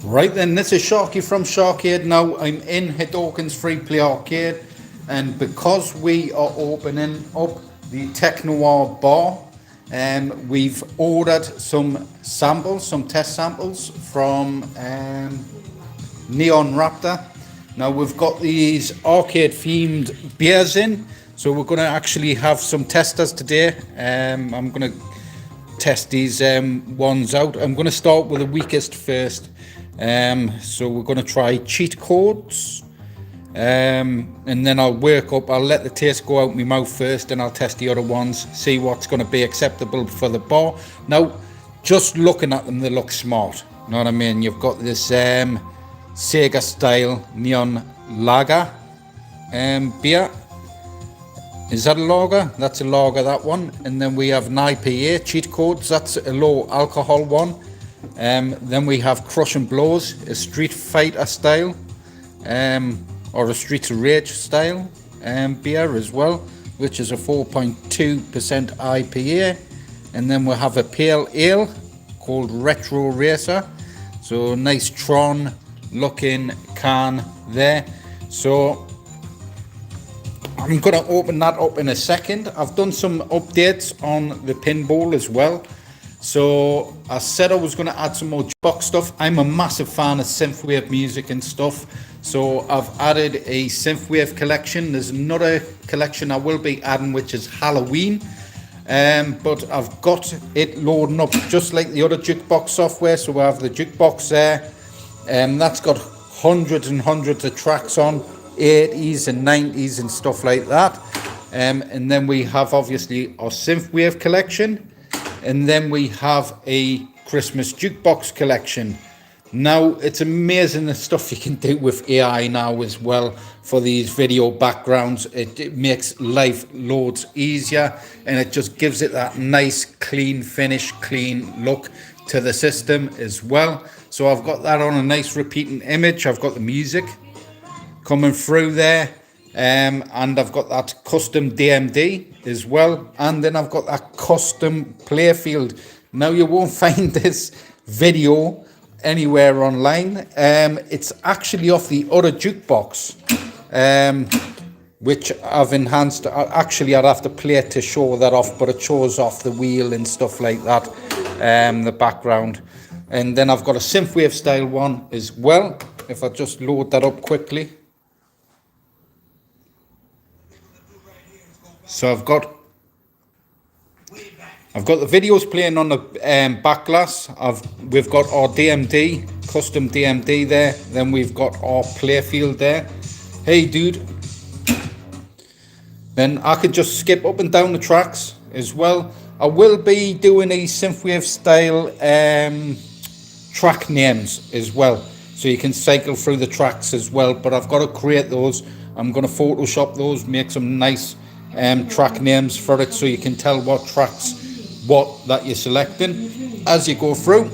Right then, this is Sharky from Shar-Kade. Now I'm in Hadoken's FreePlay arcade, and because we are opening up the Tech Noir bar, we've ordered some samples, some test samples from Neon Raptor. Now we've got these arcade themed beers in, so we're going to actually have some testers today. I'm going to test these ones out. I'm going to start with the weakest first. So we're going to try cheat codes, and then I'll work up. I'll let the taste go out my mouth first, and I'll test the other ones, see what's going to be acceptable for the bar. Now, just looking at them, they look smart. You know what I mean? You've got this Sega style neon lager beer. Is that a lager? That's a lager, that one. And then we have an IPA, cheat codes. That's a low alcohol one. Then we have Crush and Blows, a Street Fighter style, or a Streets of Rage style beer as well, which is a 4.2% IPA. And then we have a pale ale called Retro Racer. So nice Tron looking can there. So I'm going to open that up in a second. I've done some updates on the Pinball as well. So I said I was going to add some more Jukebox stuff. I'm a massive fan of synthwave music and stuff, so I've added a synthwave collection. There's another collection I will be adding, which is Halloween, but I've got it loading up just like the other Jukebox software. So we have the Jukebox there, that's got hundreds and hundreds of tracks on, 80s and 90s and stuff like that, and then we have obviously our synthwave collection. And then we have a Christmas Jukebox collection. Now, it's amazing the stuff you can do with AI now as well for these video backgrounds. It makes life loads easier, and it just gives it that nice, clean finish, clean look to the system as well. So I've got that on a nice repeating image. I've got the music coming through there. And I've got that custom DMD as well, and then I've got that custom play field. Now you won't find this video anywhere online. It's actually off the other Jukebox, which I've enhanced. Actually, I'd have to play it to show that off, but it shows off the wheel and stuff like that, the background. And then I've got a synthwave style one as well. If I just load that up quickly. So I've got the videos playing on the back glass. We've got our DMD, custom DMD there. Then we've got our play field there. Hey dude. Then I could just skip up and down the tracks as well. I will be doing a synthwave style track names as well, so you can cycle through the tracks as well. But I've got to create those. I'm going to Photoshop those, make some nice track names for it, so you can tell what tracks that you're selecting as you go through.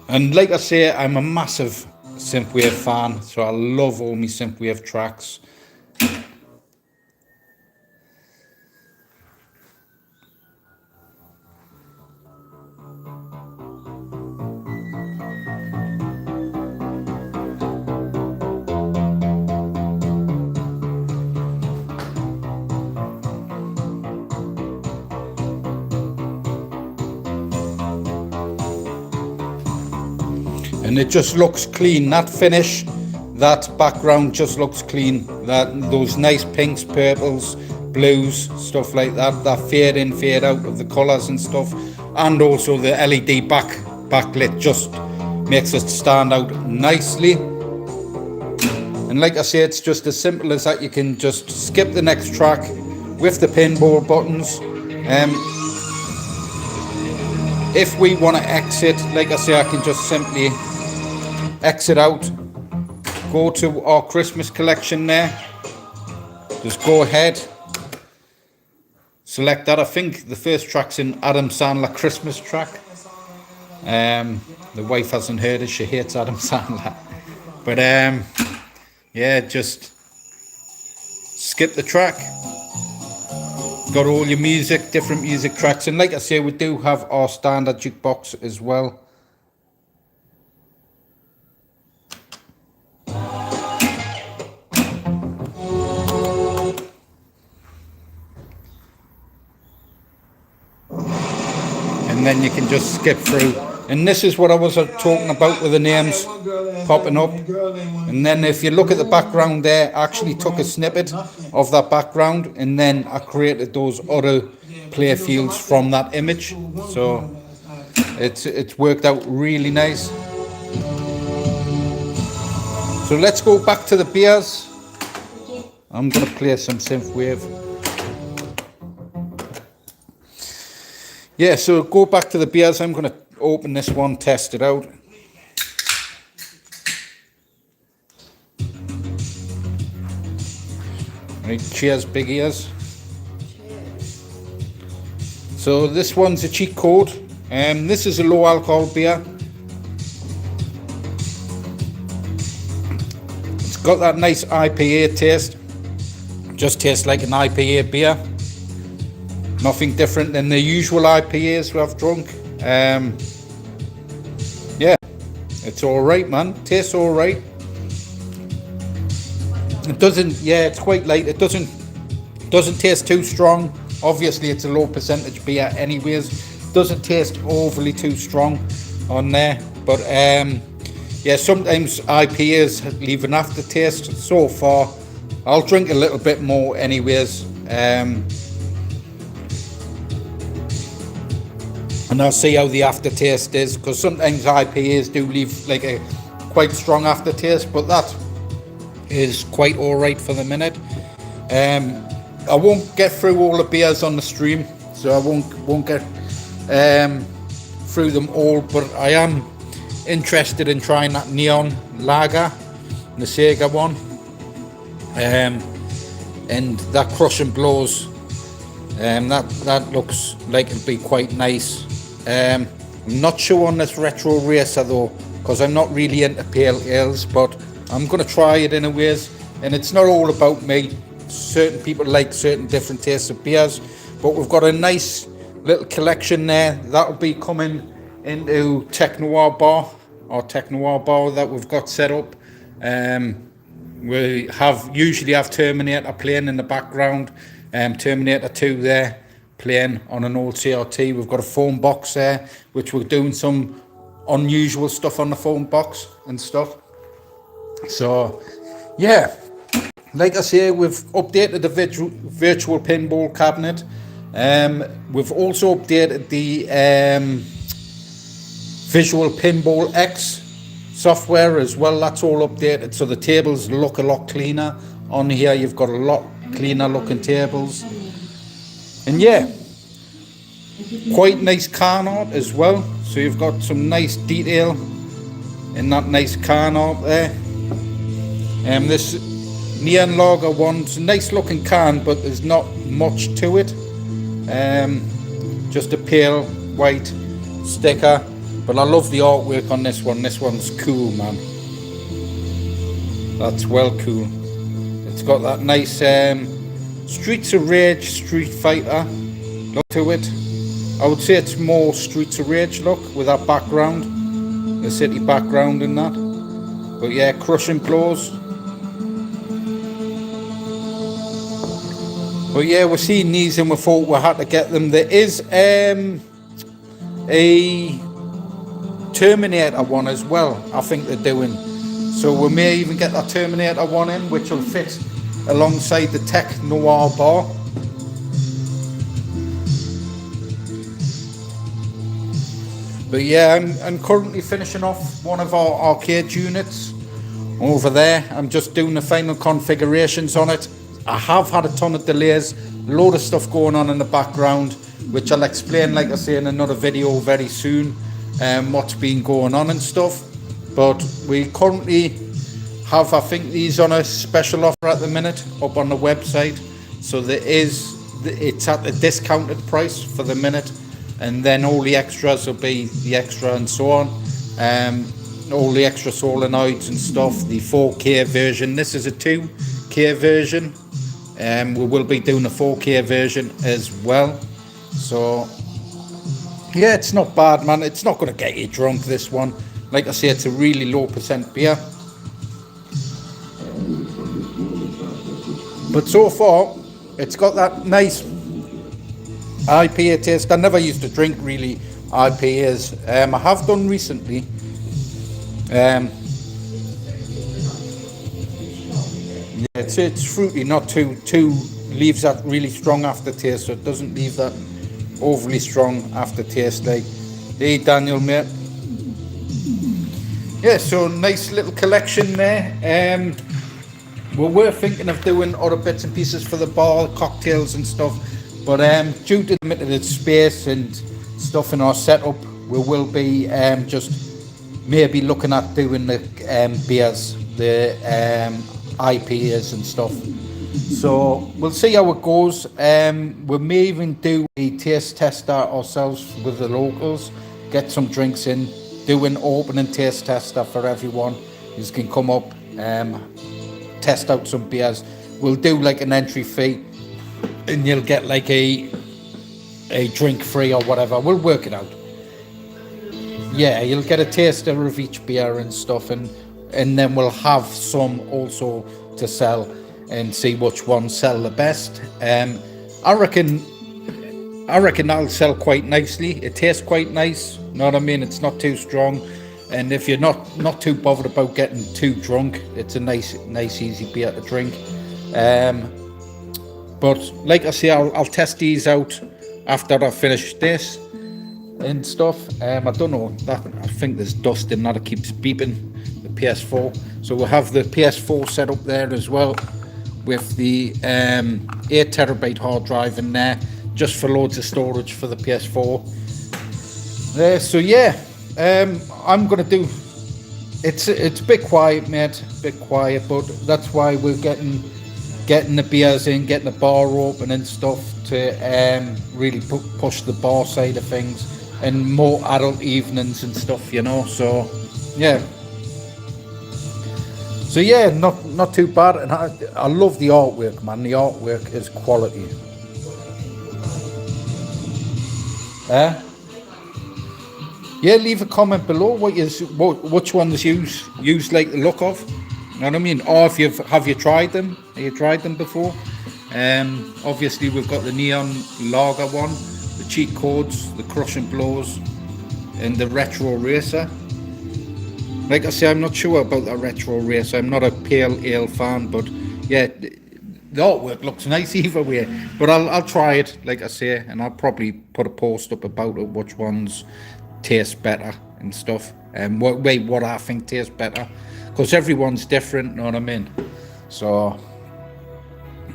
And like I say, I'm a massive synthwave fan, so I love all my synthwave tracks. And it just looks clean. That finish, that background just looks clean. Those nice pinks, purples, blues, stuff like that. That fade in, fade out of the colours and stuff. And also the LED backlit just makes it stand out nicely. And like I say, it's just as simple as that. You can just skip the next track with the pinball buttons. If we want to exit, like I say, I can just simply exit out, go to our Christmas collection there, just go ahead, select that. I think the first track's an Adam Sandler Christmas track. The wife hasn't heard it, she hates Adam Sandler, but yeah, just skip the track. Got all your music, different music tracks, and like I say, we do have our standard jukebox as well. And then you can just skip through. And this is what I was talking about with the names popping up. And then if you look at the background there, I actually took a snippet of that background and then I created those other play fields from that image. So it's worked out really nice. So let's go back to the beers. I'm going to play some synthwave. Yeah, so go back to the beers. I'm going to open this one, test it out. Right, cheers, big ears. Cheers. So this one's a cheat code. This is a low alcohol beer. It's got that nice IPA taste. Just tastes like an IPA beer. Nothing different than the usual IPAs we've drunk. Yeah, it's alright, man. Tastes alright. It doesn't, yeah, it's quite light. It doesn't taste too strong. Obviously, it's a low percentage beer anyways. Doesn't taste overly too strong on there. But yeah, sometimes IPAs leave an aftertaste. So far, I'll drink a little bit more anyways. And I'll see how the aftertaste is, because sometimes IPAs do leave like a quite strong aftertaste, but that is quite alright for the minute. I won't get through all the beers on the stream, so I won't get through them all, but I am interested in trying that Neon Lager, the Sega one, and that Crush and Blows. That looks like it'll be quite nice. I'm not sure on this Retro Racer though, because I'm not really into pale ales, but I'm going to try it anyways. And it's not all about me. Certain people like certain different tastes of beers, but we've got a nice little collection there. That'll be coming into Tech Noir Bar, or Tech Noir Bar that we've got set up. We usually have Terminator playing in the background. Terminator 2 there playing on an old CRT. We've got a phone box there, which we're doing some unusual stuff on the phone box and stuff. So yeah, like I say, we've updated the virtual pinball cabinet. We've also updated the Visual Pinball X software as well. That's all updated, so the tables look a lot cleaner on here. You've got a lot cleaner looking tables, and yeah, quite nice can art as well. So you've got some nice detail in that nice can art there. This Neon Lager one's a nice looking can, but there's not much to it. Just a pale white sticker, but I love the artwork on this one. This one's cool, man. That's well cool. It's got that nice Streets of Rage Street Fighter look to it. I would say it's more Streets of Rage look with that background, the city background and that. But yeah, Crush and Blows. But yeah, we're seeing these and we thought we had to get them. There is a Terminator one as well, I think they're doing. So we may even get that Terminator one in, which will fit alongside the Tech Noir Bar. But yeah, I'm currently finishing off one of our arcade units over there. I'm just doing the final configurations on it. I have had a ton of delays, a load of stuff going on in the background, which I'll explain, like I say, in another video very soon, what's been going on and stuff. But we currently have, I think, these on a special offer at the minute up on the website. So it's at a discounted price for the minute, and then all the extras will be the extra and so on. All the extra solenoids and stuff, the 4K version. This is a 2K version We will be doing a 4K version as well. So yeah, it's not bad, man. It's not going to get you drunk, this one. Like I say, it's a really low percent beer. But so far, it's got that nice IPA taste. I never used to drink really IPAs. I have done recently. Yeah, it's fruity, not too leaves that really strong aftertaste, so it doesn't leave that overly strong aftertaste. Like, hey Daniel, mate. Yeah, so nice little collection there. We were thinking of doing other bits and pieces for the bar, cocktails and stuff, but due to the limited space and stuff in our setup, we will be just maybe looking at doing the beers, the IPAs and stuff. So we'll see how it goes. We may even do a taste tester ourselves with the locals, get some drinks in, do an opening taste tester for everyone. You can come up, test out some beers. We'll do like an entry fee, and you'll get like a drink free or whatever. We'll work it out. Yeah, you'll get a taster of each beer and stuff, and then we'll have some also to sell and see which ones sell the best. I reckon that'll sell quite nicely. It tastes quite nice, you know what I mean? It's not too strong, and if you're not too bothered about getting too drunk, it's a nice easy beer to drink. But like I say, I'll test these out after I finish this and stuff. I don't know, I think there's dust in that, it keeps beeping, the PS4. So we'll have the PS4 set up there as well, with the 8TB hard drive in there, just for loads of storage for the PS4. So yeah, I'm gonna do. It's a bit quiet, mate. A bit quiet, but that's why we're getting the beers in, getting the bar open and stuff to really push the bar side of things, and more adult evenings and stuff, you know. So yeah. So yeah, not too bad, and I love the artwork, man. The artwork is quality. Yeah, leave a comment below which ones you like the look of. You know what I mean? Or if have you tried them? Have you tried them before? Obviously we've got the neon lager one, the cheat codes, the crush and blows, and the retro racer. Like I say, I'm not sure about that retro racer. I'm not a pale ale fan, but yeah, the artwork looks nice either way. But I'll try it, like I say, and I'll probably put a post up about it, which ones taste better and stuff, and what I think tastes better, because everyone's different, you know what I mean? So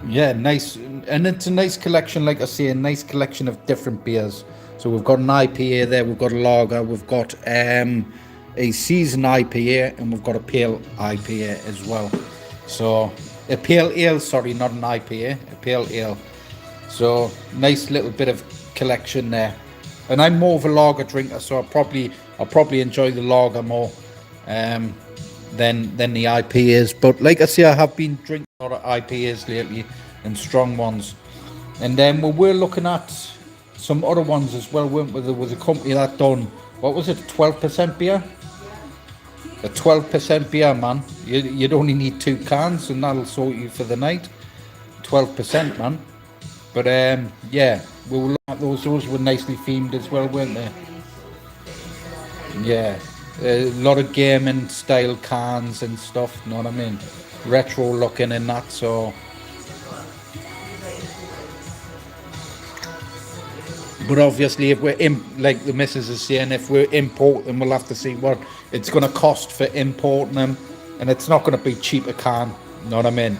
yeah, nice, and it's a nice collection, like I say, a nice collection of different beers. So we've got an IPA there, we've got a lager, we've got a seasoned IPA, and we've got a pale IPA as well. So a pale ale, sorry, not an IPA, a pale ale. So nice little bit of collection there. And I'm more of a lager drinker, so I'll probably enjoy the lager more than the IPAs. But like I say, I have been drinking a lot of IPAs lately, and strong ones. And then we were looking at some other ones as well, weren't we? There was a company that done, what was it, 12% beer? A 12% beer, man. You'd only need 2 cans, and that'll sort you for the night. 12%, man. But yeah, we were looking at those. Those were nicely themed as well, weren't they? Yeah, a lot of gaming style cans and stuff, you know what I mean? Retro looking and that, so. But obviously, if we're like the missus is saying, if we're importing, we'll have to see what it's going to cost for importing them, and it's not going to be cheap a can, you know what I mean?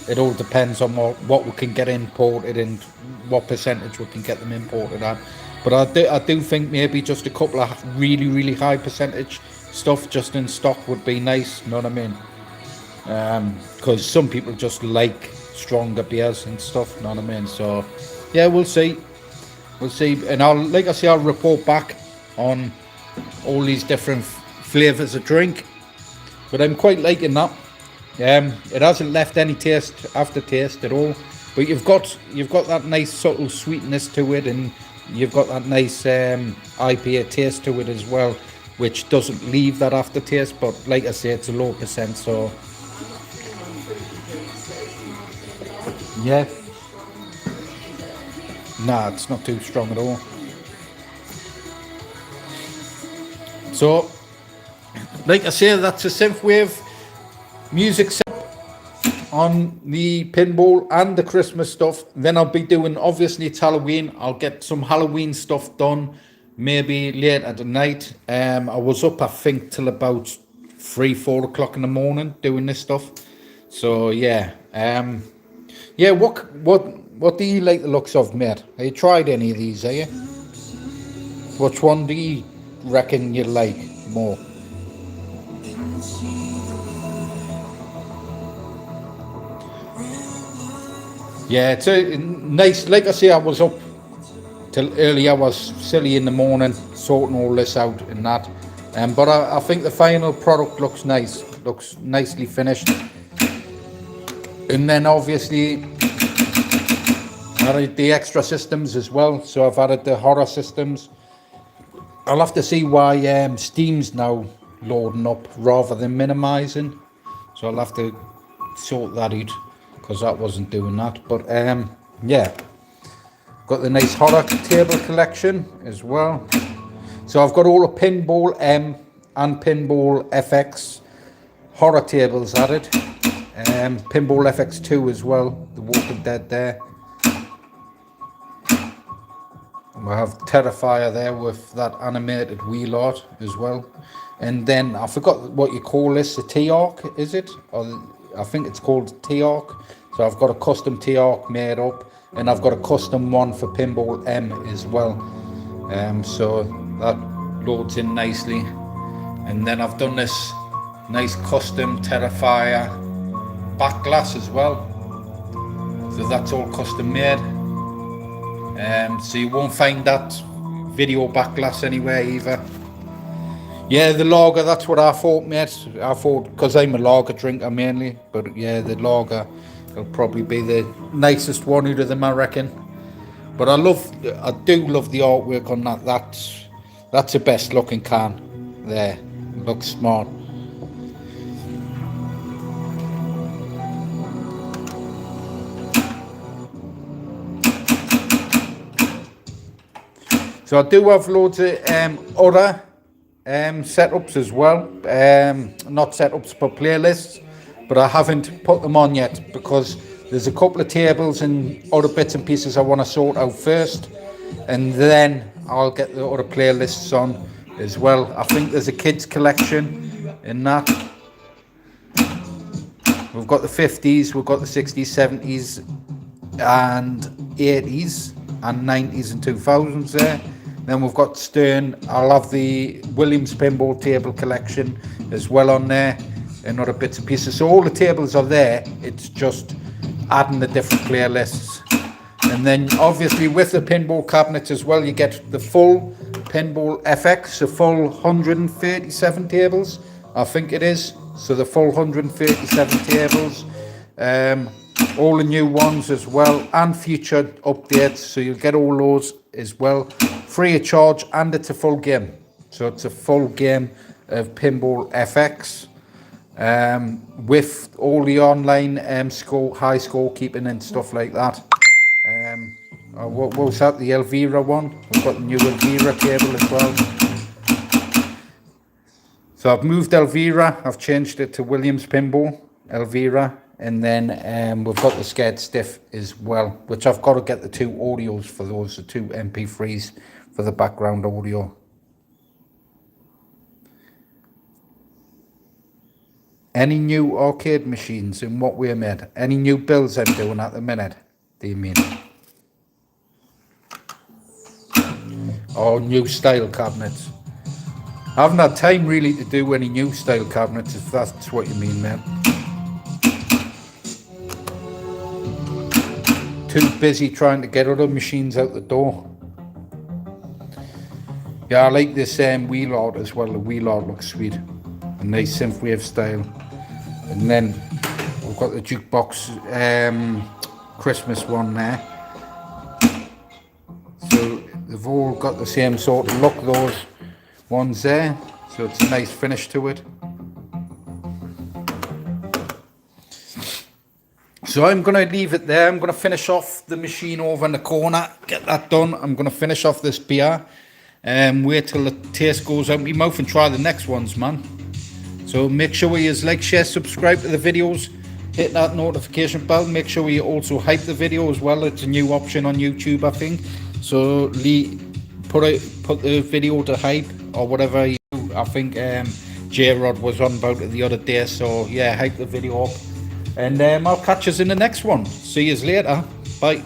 It all depends on what we can get imported and what percentage we can get them imported at. But I do think maybe just a couple of really high percentage stuff just in stock would be nice, you know what I mean? Because some people just like stronger beers and stuff, you know what I mean? So yeah, we'll see, and like I say, I'll report back on all these different flavors of drink. But I'm quite liking that. It hasn't left any aftertaste at all, but you've got that nice subtle sweetness to it, and you've got that nice IPA taste to it as well, which doesn't leave that aftertaste. But like I say, it's a low percent, so yeah. Nah, it's not too strong at all. So, like I say, that's a synthwave music setup on the Pinball and the Christmas stuff. Then I'll be doing, obviously it's Halloween, I'll get some Halloween stuff done maybe later tonight. I was up I think till about 3-4 o'clock in the morning doing this stuff. So yeah, yeah, what do you like the looks of, mate? Have you tried any of these, are you? Which one do you reckon you like more? Yeah, it's a nice, like I say, I was up till early hours, silly in the morning, sorting all this out and that. But I think the final product looks nice, looks nicely finished. And then obviously I added the extra systems as well, so I've added the horror systems. I'll have to see why Steam's now loading up rather than minimizing, so I'll have to sort that out, because that wasn't doing that. But yeah, got the nice horror table collection as well. So I've got all the Pinball M and Pinball FX horror tables added. Pinball FX2 as well, the Walking Dead there. We have Terrifier there with that animated wheel art as well. And then I forgot what you call this, the T-Arc, is it? Or I think it's called T-Arc. So I've got a custom T-Arc made up, and I've got a custom one for Pinball M as well. So that loads in nicely. And then I've done this nice custom Terrifier back glass as well. So that's all custom made. So you won't find that video back glass anywhere either. Yeah, the lager, that's what I thought, mate. I thought, because I'm a lager drinker mainly, but yeah, the lager will probably be the nicest one out of them, I reckon. But I do love the artwork on that. That's the best looking can there. It looks smart. So I do have loads of other setups as well. Not setups but playlists, but I haven't put them on yet because there's a couple of tables and other bits and pieces I want to sort out first, and then I'll get the other playlists on as well. I think there's a kids collection in that. We've got the 50s, we've got the 60s, 70s and 80s and 90s and 2000s there. Then we've got Stern. I'll have the Williams Pinball table collection as well on there, and other bits and pieces. So all the tables are there, it's just adding the different playlists. And then obviously with the pinball cabinets as well, you get the full Pinball FX, the full 137 tables, I think it is. So the full 137 tables, all the new ones as well, and future updates, so you'll get all those as well, free of charge, and it's a full game. So it's a full game of Pinball FX, with all the online high score keeping and stuff like that. What was that, the Elvira one? We've got the new Elvira table as well. So I've moved Elvira, I've changed it to Williams Pinball, Elvira. And then we've got the Scared Stiff as well, which I've got to get the two audios for those, the two MP3s for the background audio. Any new arcade machines and what we're made? Any new builds I'm doing at the minute, do you mean? Or new style cabinets? I haven't had time really to do any new style cabinets, if that's what you mean, man. Too busy trying to get other machines out the door. Yeah, I like this wheel art as well. The wheel art looks sweet. A nice synthwave style. And then we've got the Jukebox Christmas one there. So they've all got the same sort of look, those ones there. So it's a nice finish to it. So I'm going to leave it there. I'm going to finish off the machine over in the corner. Get that done. I'm going to finish off this beer. Wait till the taste goes out my mouth and try the next ones, man. So make sure you like, share, subscribe to the videos. Hit that notification bell. Make sure you also hype the video as well. It's a new option on YouTube, I think. So put the video to hype or whatever you do. I think J-Rod was on about it the other day. So yeah, hype the video up. And I'll catch us in the next one. See you later. Bye.